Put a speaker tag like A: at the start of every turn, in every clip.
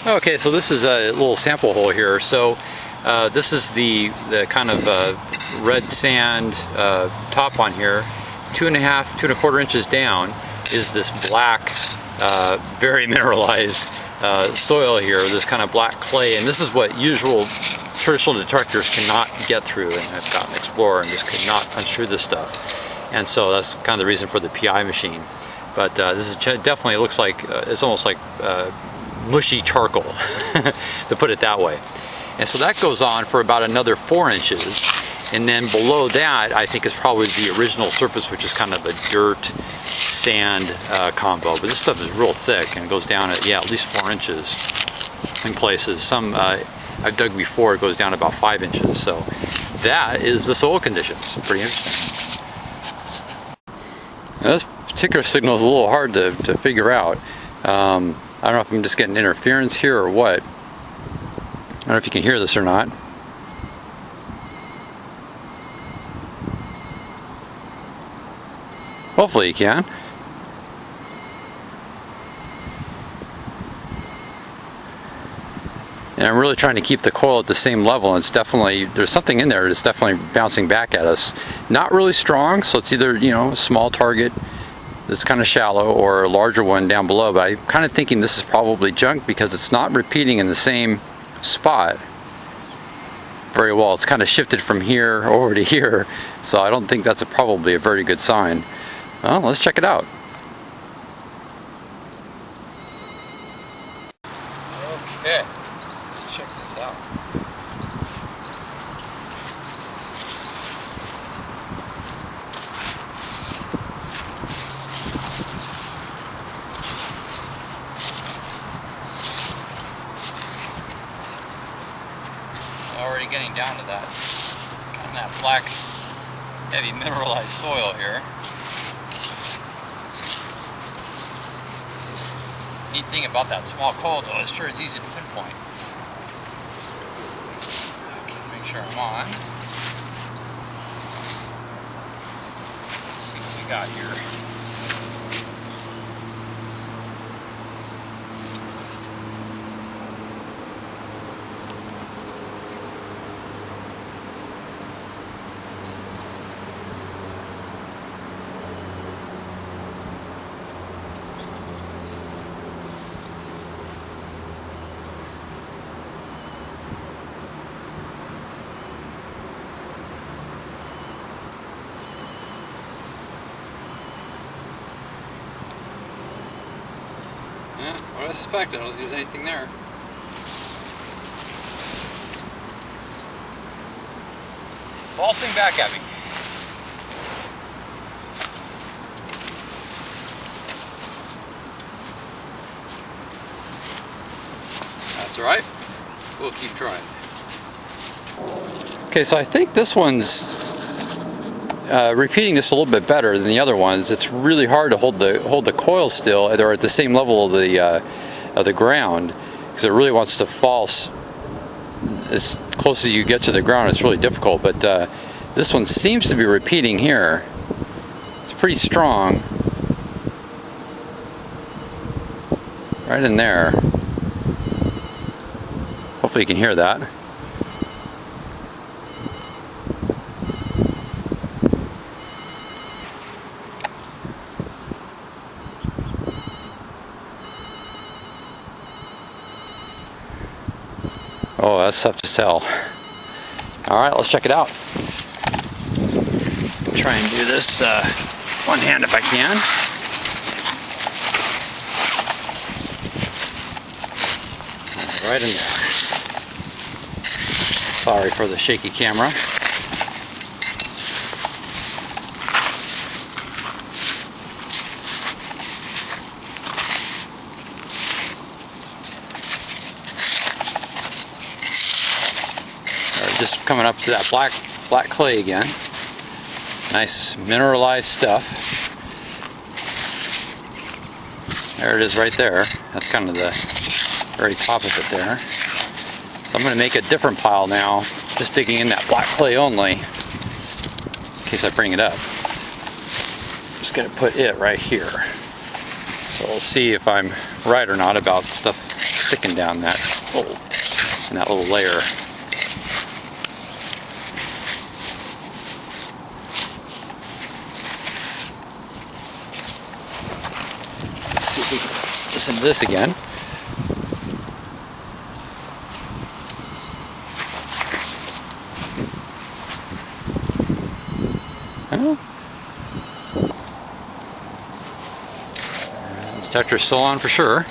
A: Okay, so this is a little sample hole here. So this is the kind of red sand top on here. 2.5–2.25 inches down is this black, very mineralized soil here, this kind of black clay, and this is what usual traditional detectors cannot get through. And I've got an Explorer and just could not unscrew this stuff, and so that's kind of the reason for the PI machine. But this is definitely, it looks like it's almost like mushy charcoal, to put it that way. And so that goes on for about another 4 inches, and then below that I think is probably the original surface, which is kind of a dirt sand combo. But this stuff is real thick and it goes down at least 4 inches in places. Some I've dug before, it goes down about 5 inches. So that is the soil conditions. Pretty interesting. Now, this particular signal is a little hard to figure out. I don't know if I'm just getting interference here or what. I don't know if you can hear this or not. Hopefully you can. And I'm really trying to keep the coil at the same level, and it's definitely, there's something in there that's definitely bouncing back at us. Not really strong, so it's either, you know, a small target that's kind of shallow or a larger one down below, but I'm kind of thinking this is probably junk because it's not repeating in the same spot very well. It's kind of shifted from here over to here, so I don't think that's probably a very good sign. Well, let's check it out. Okay, let's check this out. Already getting down to that kind of that black, heavy mineralized soil here. Neat thing about that small coil though, it sure is easy to pinpoint. Okay, make sure I'm on. Let's see what we got here. Yeah, what I suspected. I don't think there's anything there. Pulsing back at me. That's alright. We'll keep trying. Okay, so I think this one's repeating this a little bit better than the other ones. It's really hard to hold the coil still. They're at the same level of the ground, because it really wants to fall as close as you get to the ground. It's really difficult, but this one seems to be repeating here. It's pretty strong right in there. Hopefully you can hear that. Oh, that's tough to tell. Alright, let's check it out. Try and do this one hand if I can. Right in there. Sorry for the shaky camera. Just coming up to that black clay again. Nice mineralized stuff. There it is right there. That's kind of the very top of it there. So I'm going to make a different pile now, just digging in that black clay only, in case I bring it up. Just going to put it right here. So we'll see if I'm right or not about stuff sticking down that little, in that little layer. Let's see if we can listen to this again. Oh. Detector's still on for sure.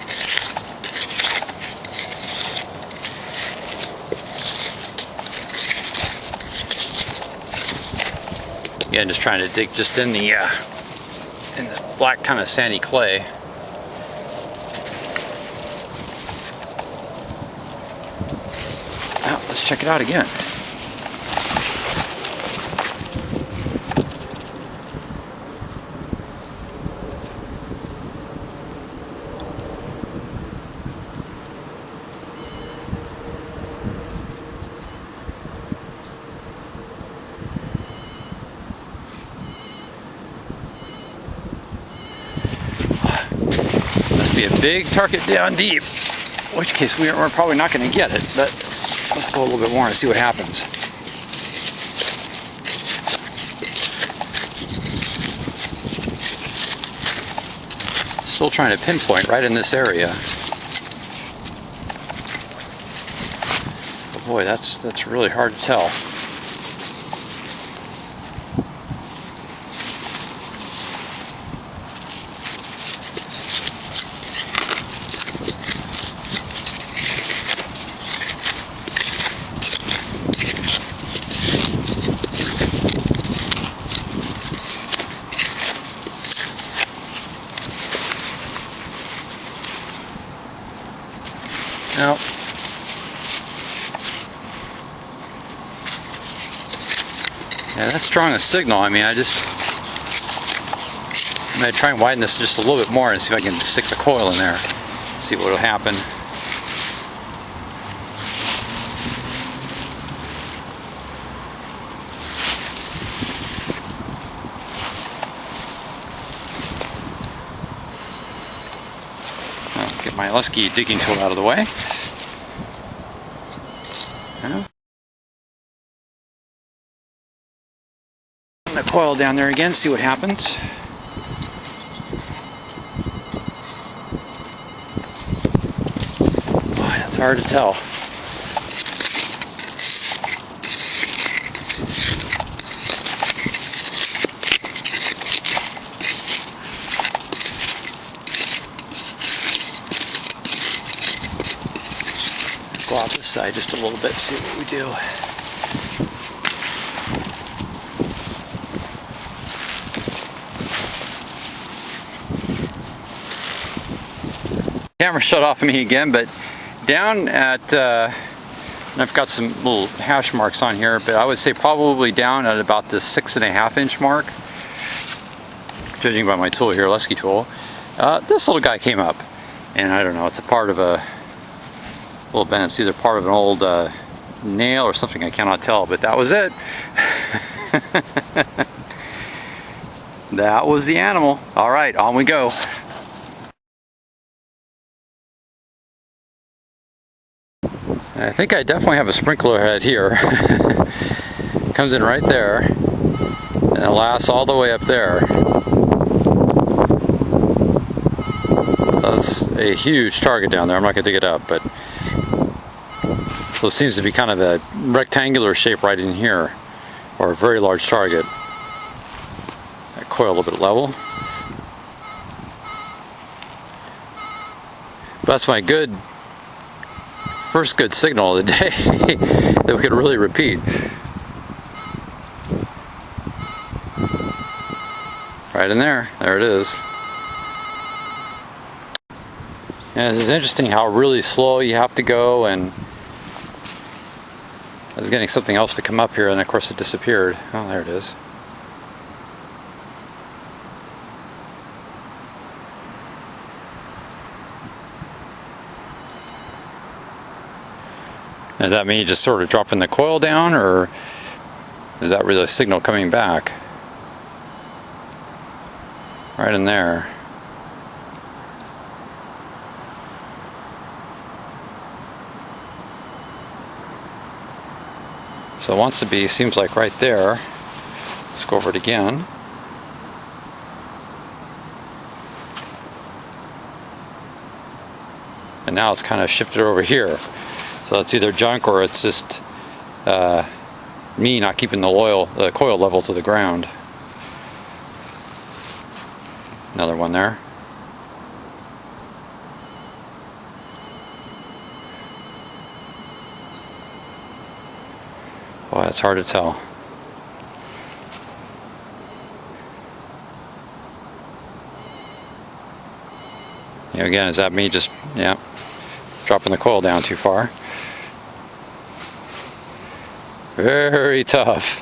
A: Again, just trying to dig just in the in this black kind of sandy clay. Now, let's check it out again. Be a big target down deep, in which case we're probably not going to get it, but let's go a little bit more and see what happens. Still trying to pinpoint right in this area. But boy, that's really hard to tell. Now, yeah, that's strong a signal. I mean, I'm going to try and widen this just a little bit more and see if I can stick the coil in there. See what will happen. I'll get my Lusky digging tool out of the way. The coil down there again, see what happens. Boy, that's hard to tell. Go off this side just a little bit, see what we do. Camera shut off of me again, but down at, I've got some little hash marks on here, but I would say probably down at about the 6.5 inch mark, judging by my tool here, Lusky tool. This little guy came up, and I don't know, it's a part of a little bend. It's either part of an old nail or something, I cannot tell, but that was it. That was the animal. All right, on we go. I think I definitely have a sprinkler head here. Comes in right there and it lasts all the way up there. That's a huge target down there. I'm not going to dig it up, but so it seems to be kind of a rectangular shape right in here, or a very large target. That coil a little bit level. But that's my first good signal of the day that we could really repeat. Right in there. There it is. And this is interesting how really slow you have to go, and I was getting something else to come up here and of course it disappeared. Oh, there it is. Does that mean you just sort of dropping the coil down, or is that really a signal coming back? Right in there. So it wants to be, seems like right there. Let's go over it again. And now it's kind of shifted over here. So it's either junk or it's just me not keeping the coil level to the ground. Another one there. Boy, that's hard to tell. Again, is that me just, dropping the coil down too far? Very tough.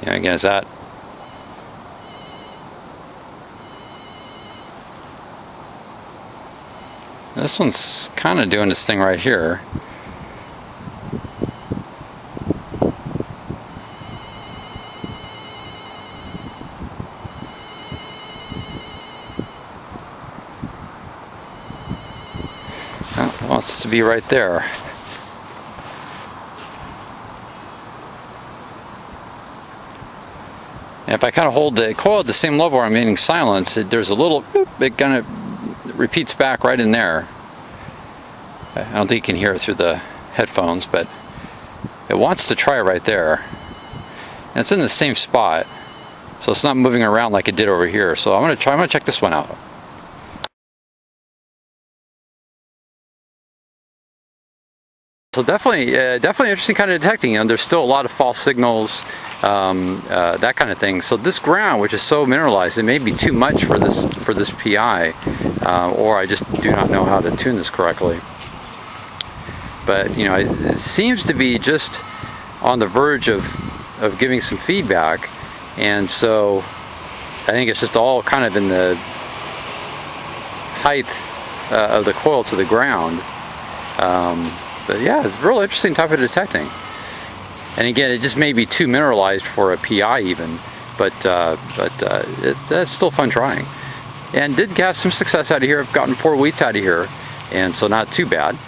A: Again, is that? This one's kind of doing this thing right here. It wants to be right there. And if I kind of hold the coil at the same level where I'm getting silence, there's a little, it kind of repeats back right in there. I don't think you can hear it through the headphones, but it wants to try right there. And it's in the same spot, so it's not moving around like it did over here. So I'm going to check this one out. So definitely interesting kind of detecting. There's still a lot of false signals, that kind of thing. So this ground, which is so mineralized, it may be too much for this PI, or I just do not know how to tune this correctly. But it seems to be just on the verge of giving some feedback, and so I think it's just all kind of in the height of the coil to the ground. But yeah, it's a real interesting type of detecting. And again, it just may be too mineralized for a PI even, but it's still fun trying. And did have some success out of here. I've gotten 4 wheats out of here, and so not too bad.